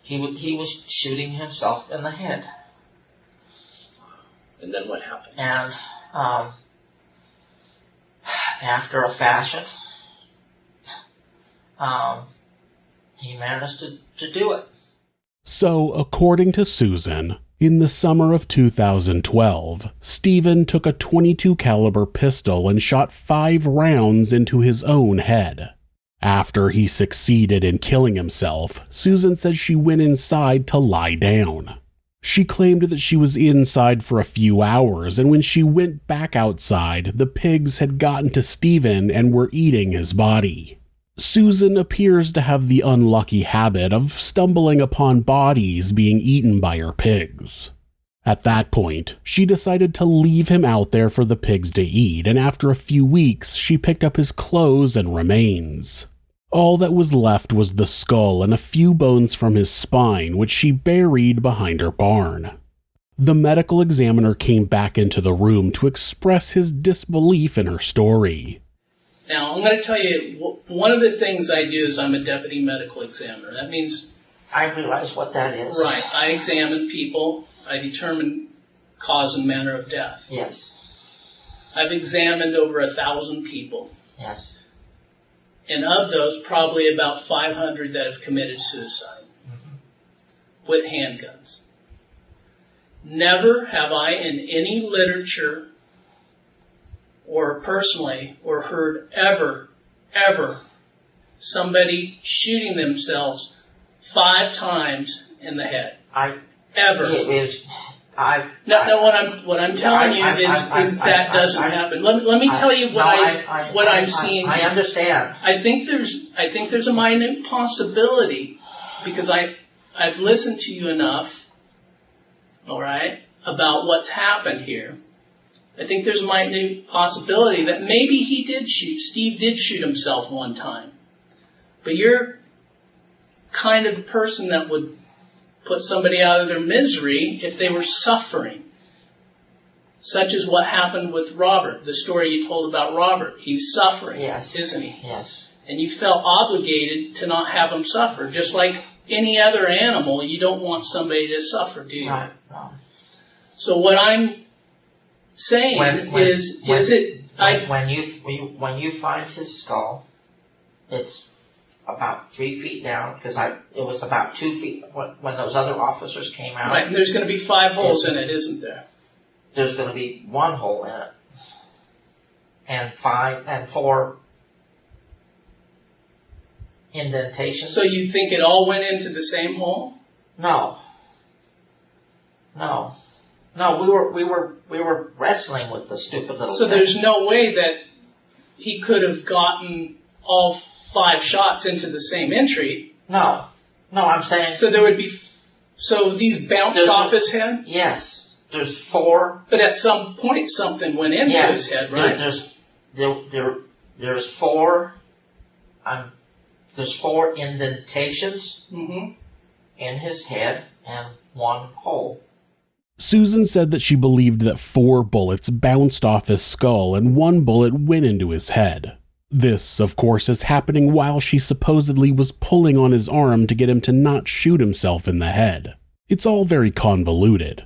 He was shooting himself in the head. And then what happened? And after a fashion, he managed to do it. So, according to Susan, in the summer of 2012, Stephen took a .22 caliber pistol and shot 5 rounds into his own head. After he succeeded in killing himself, Susan said she went inside to lie down. She claimed that she was inside for a few hours, and when she went back outside, the pigs had gotten to Stephen and were eating his body. Susan appears to have the unlucky habit of stumbling upon bodies being eaten by her pigs. At that point, she decided to leave him out there for the pigs to eat, and after a few weeks, she picked up his clothes and remains. All that was left was the skull and a few bones from his spine, which she buried behind her barn. The medical examiner came back into the room to express his disbelief in her story. Now, I'm going to tell you, one of the things I do is I'm a deputy medical examiner. That means... I realize what that is. Right. I examine people. I determine cause and manner of death. Yes. I've examined over 1,000 people. Yes. And of those, probably about 500 that have committed suicide with handguns. Never have I in any literature or personally or heard ever somebody shooting themselves 5 times in the head. Ever. What I'm telling you is that doesn't happen. Let me tell you what I'm seeing. I understand. I think there's a minute possibility, because I've listened to you enough, all right, about what's happened here. I think there's a minute possibility that maybe Steve did shoot himself one time. But you're kind of the person that would put somebody out of their misery if they were suffering. Such as what happened with Robert, the story you told about Robert. He's suffering, yes, isn't he? Yes. And you felt obligated to not have him suffer. Just like any other animal, you don't want somebody to suffer, do you? Right. No. So what I'm saying when you find his skull, it's about 3 feet down, because it was about 2 feet when those other officers came out. Right, and there's going to be 5 holes in it, isn't there? There's going to be 1 hole in it, and 4 indentations. So you think it all went into the same hole? No. We were wrestling with the stupid little. So there's no way that he could have gotten all 5 shots into the same entry. No, I'm saying. So there would be. So these bounced off his head. Yes, there's 4. But at some point, something went into his head, right? There's 4. There's 4 indentations in his head and 1 hole. Susan said that she believed that 4 bullets bounced off his skull and 1 bullet went into his head. This, of course, is happening while she supposedly was pulling on his arm to get him to not shoot himself in the head. It's all very convoluted.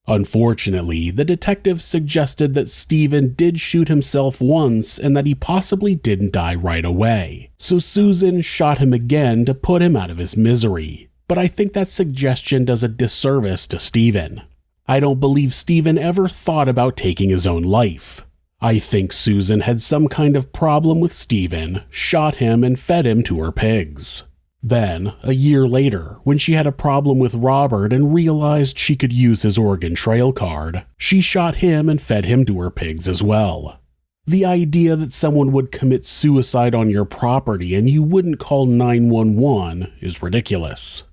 Unfortunately, the detectives suggested that Stephen did shoot himself once and that he possibly didn't die right away. So Susan shot him again to put him out of his misery. But I think that suggestion does a disservice to Stephen. I don't believe Stephen ever thought about taking his own life. I think Susan had some kind of problem with Stephen, shot him, and fed him to her pigs. Then, a year later, when she had a problem with Robert and realized she could use his Oregon Trail card, she shot him and fed him to her pigs as well. The idea that someone would commit suicide on your property and you wouldn't call 911 is ridiculous.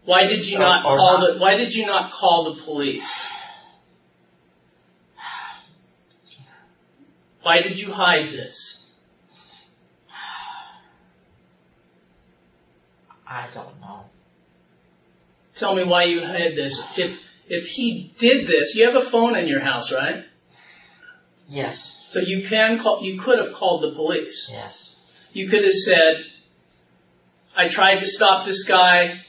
Why did you not call the police? Why did you hide this? I don't know. Tell me why you hid this. If he did this, you have a phone in your house, right? Yes. So you could have called the police. Yes. You could have said, I tried to stop this guy.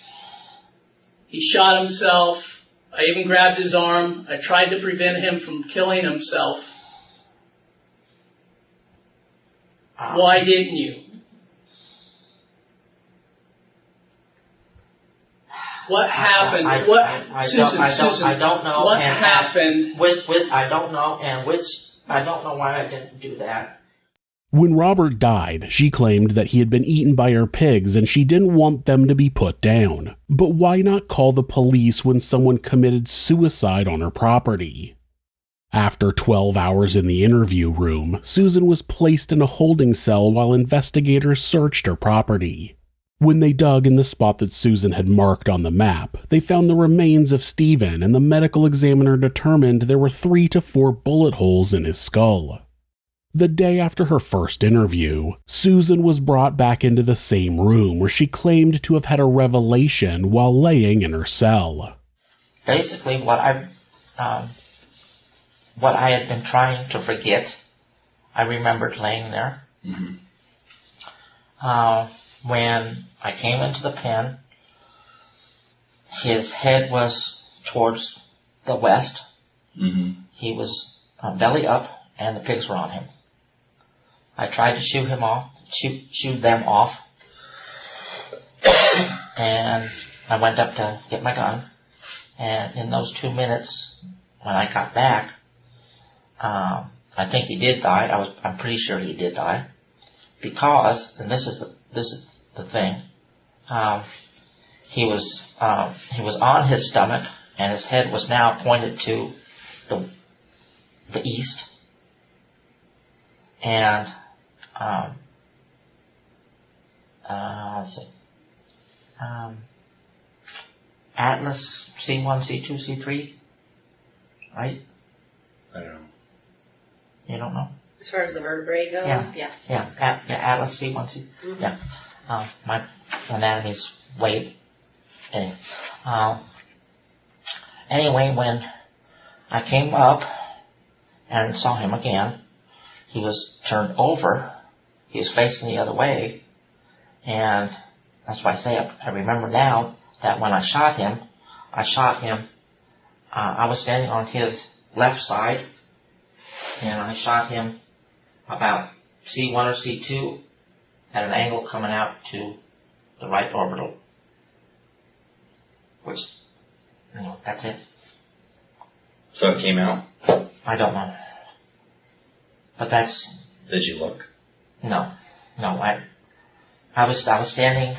He shot himself. I even grabbed his arm. I tried to prevent him from killing himself. Why didn't you? What happened? Susan, I don't know. What happened? I don't know, I don't know why I didn't do that. When Robert died, she claimed that he had been eaten by her pigs and she didn't want them to be put down. But why not call the police when someone committed suicide on her property? After 12 hours in the interview room, Susan was placed in a holding cell while investigators searched her property. When they dug in the spot that Susan had marked on the map, they found the remains of Stephen, and the medical examiner determined there were 3 to 4 bullet holes in his skull. The day after her first interview, Susan was brought back into the same room where she claimed to have had a revelation while laying in her cell. Basically, what I had been trying to forget, I remembered laying there. Mm-hmm. When I came into the pen, his head was towards the west. Mm-hmm. He was belly up, and the pigs were on him. I tried to shoot them off, and I went up to get my gun. And in those 2 minutes, when I got back, I think he did die. I'm pretty sure he did die, because, and this is the thing, he was on his stomach, and his head was now pointed to the east, and let's see, Atlas C1, C2, C3, right? I don't know. You don't know? As far as the vertebrae go? Yeah. Atlas C1, C. Mm-hmm. Yeah. My anatomy's way. Anyway, when I came up and saw him again, he was turned over. He was facing the other way. And that's why I say I remember now that when I shot him, I was standing on his left side, and I shot him about C1 or C2 at an angle coming out to the right orbital. Which, that's it. So it came out? I don't know. But that's... Did you look? No. I was standing...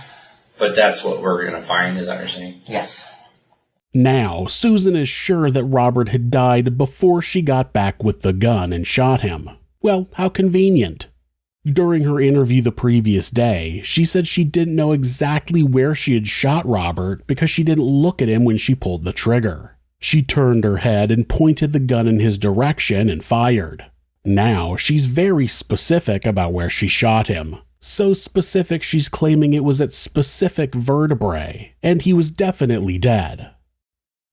But that's what we're going to find, is that what you're saying? Yes. Now, Susan is sure that Robert had died before she got back with the gun and shot him. Well, how convenient. During her interview the previous day, she said she didn't know exactly where she had shot Robert because she didn't look at him when she pulled the trigger. She turned her head and pointed the gun in his direction and fired. Now, she's very specific about where she shot him. So specific she's claiming it was at specific vertebrae, and he was definitely dead.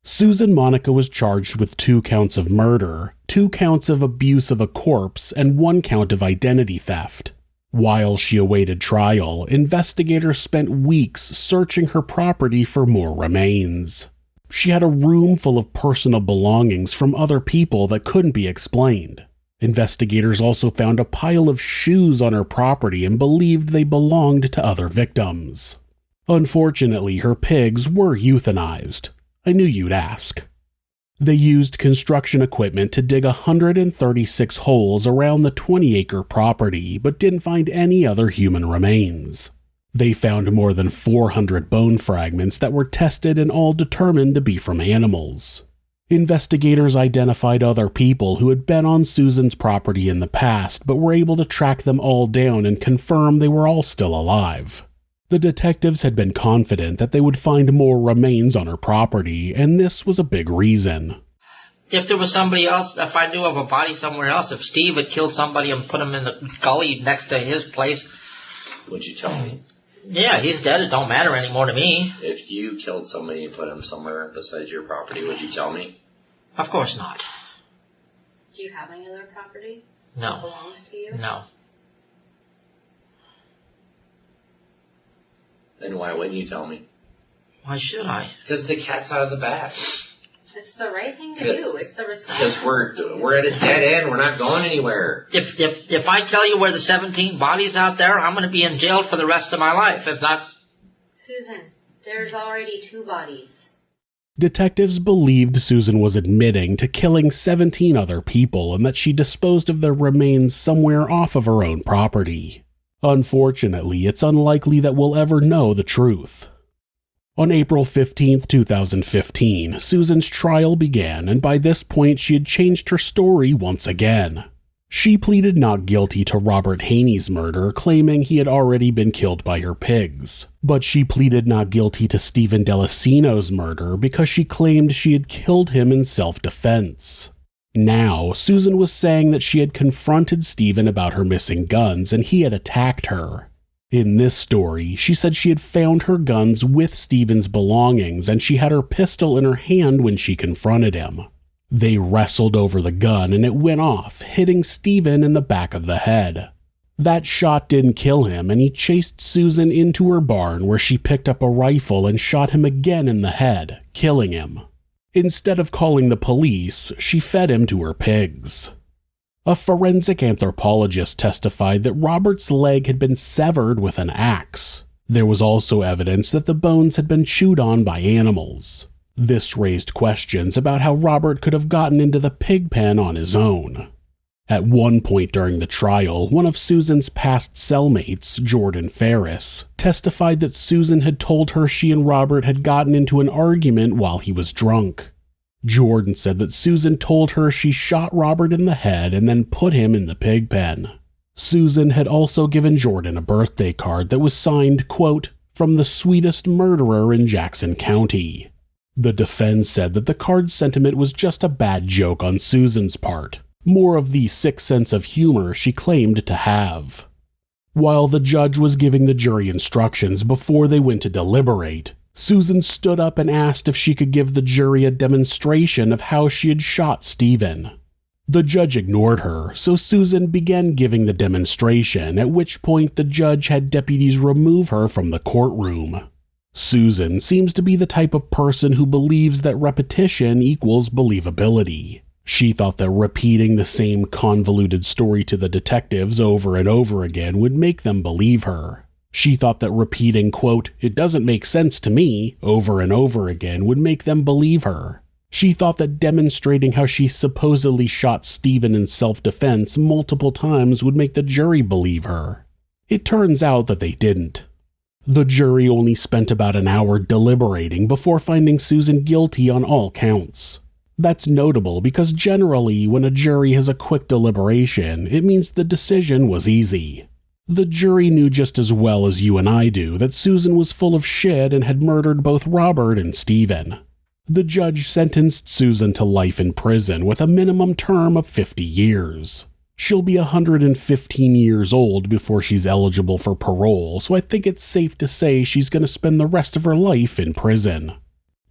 Susan Monica was charged with 2 counts of murder, 2 counts of abuse of a corpse, and 1 count of identity theft. While she awaited trial, investigators spent weeks searching her property for more remains. She had a room full of personal belongings from other people that couldn't be explained. Investigators also found a pile of shoes on her property and believed they belonged to other victims. Unfortunately, her pigs were euthanized. I knew you'd ask. They used construction equipment to dig 136 holes around the 20-acre property, but didn't find any other human remains. They found more than 400 bone fragments that were tested and all determined to be from animals. Investigators identified other people who had been on Susan's property in the past, but were able to track them all down and confirm they were all still alive. The detectives had been confident that they would find more remains on her property, and this was a big reason. If there was somebody else, if I knew of a body somewhere else, if Steve had killed somebody and put him in the gully next to his place... Would you tell me? Yeah, he's dead. It don't matter anymore to me. If you killed somebody and put him somewhere besides your property, would you tell me? Of course not. Do you have any other property No. that belongs to you? No. Then why wouldn't you tell me? Why should I? Because the cat's out of the bag. It's the right thing to do. It's the Because responsibility. we're at a dead end. We're not going anywhere. If I tell you where the 17 bodies out there, I'm going to be in jail for the rest of my life. If not... Susan, there's already 2 bodies. Detectives believed Susan was admitting to killing 17 other people and that she disposed of their remains somewhere off of her own property. Unfortunately, it's unlikely that we'll ever know the truth. On April 15, 2015, Susan's trial began, and by this point she had changed her story once again. She pleaded not guilty to Robert Haney's murder, claiming he had already been killed by her pigs. But she pleaded not guilty to Stephen Delacino's murder because she claimed she had killed him in self-defense. Now, Susan was saying that she had confronted Stephen about her missing guns and he had attacked her. In this story, she said she had found her guns with Stephen's belongings and she had her pistol in her hand when she confronted him. They wrestled over the gun and it went off, hitting Stephen in the back of the head. That shot didn't kill him and he chased Susan into her barn where she picked up a rifle and shot him again in the head, killing him. Instead of calling the police, she fed him to her pigs. A forensic anthropologist testified that Robert's leg had been severed with an axe. There was also evidence that the bones had been chewed on by animals. This raised questions about how Robert could have gotten into the pig pen on his own. At one point during the trial, one of Susan's past cellmates, Jordan Ferris, testified that Susan had told her she and Robert had gotten into an argument while he was drunk. Jordan said that Susan told her she shot Robert in the head and then put him in the pig pen. Susan had also given Jordan a birthday card that was signed, quote, "From the sweetest murderer in Jackson County." The defense said that the card's sentiment was just a bad joke on Susan's part, more of the sixth sense of humor she claimed to have. While the judge was giving the jury instructions before they went to deliberate, Susan stood up and asked if she could give the jury a demonstration of how she had shot Stephen. The judge ignored her, so Susan began giving the demonstration, at which point the judge had deputies remove her from the courtroom. Susan seems to be the type of person who believes that repetition equals believability. She thought that repeating the same convoluted story to the detectives over and over again would make them believe her. She thought that repeating, quote, "It doesn't make sense to me," over and over again would make them believe her. She thought that demonstrating how she supposedly shot Stephen in self-defense multiple times would make the jury believe her. It turns out that they didn't. The jury only spent about an hour deliberating before finding Susan guilty on all counts. That's notable because generally when a jury has a quick deliberation, it means the decision was easy. The jury knew just as well as you and I do that Susan was full of shit and had murdered both Robert and Stephen. The judge sentenced Susan to life in prison with a minimum term of 50 years. She'll be 115 years old before she's eligible for parole, so I think it's safe to say she's going to spend the rest of her life in prison.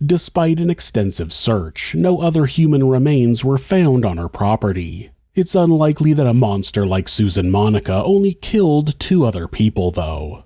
Despite an extensive search, no other human remains were found on her property. It's unlikely that a monster like Susan Monica only killed 2 other people, though.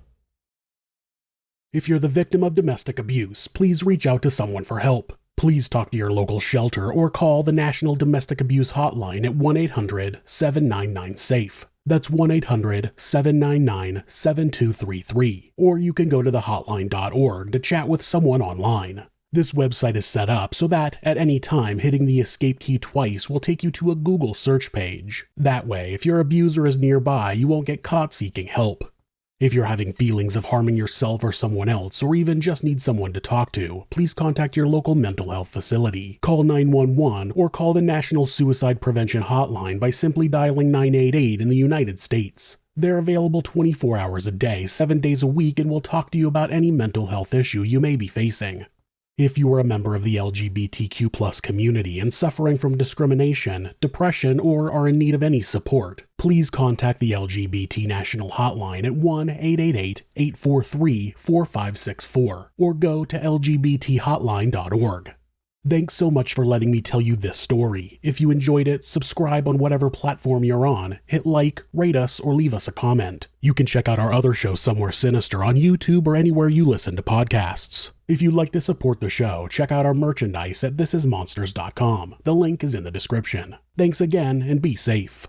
If you're the victim of domestic abuse, please reach out to someone for help. Please talk to your local shelter or call the National Domestic Abuse Hotline at 1-800-799-SAFE. That's 1-800-799-7233. Or you can go to thehotline.org to chat with someone online. This website is set up so that, at any time, hitting the escape key twice will take you to a Google search page. That way, if your abuser is nearby, you won't get caught seeking help. If you're having feelings of harming yourself or someone else, or even just need someone to talk to, please contact your local mental health facility. Call 911 or call the National Suicide Prevention Hotline by simply dialing 988 in the United States. They're available 24 hours a day, 7 days a week, and will talk to you about any mental health issue you may be facing. If you are a member of the LGBTQ+ community and suffering from discrimination, depression, or are in need of any support, please contact the LGBT National Hotline at 1-888-843-4564 or go to lgbthotline.org. Thanks so much for letting me tell you this story. If you enjoyed it, subscribe on whatever platform you're on, hit like, rate us, or leave us a comment. You can check out our other show, Somewhere Sinister, on YouTube or anywhere you listen to podcasts. If you'd like to support the show, check out our merchandise at thisismonsters.com. The link is in the description. Thanks again, and be safe.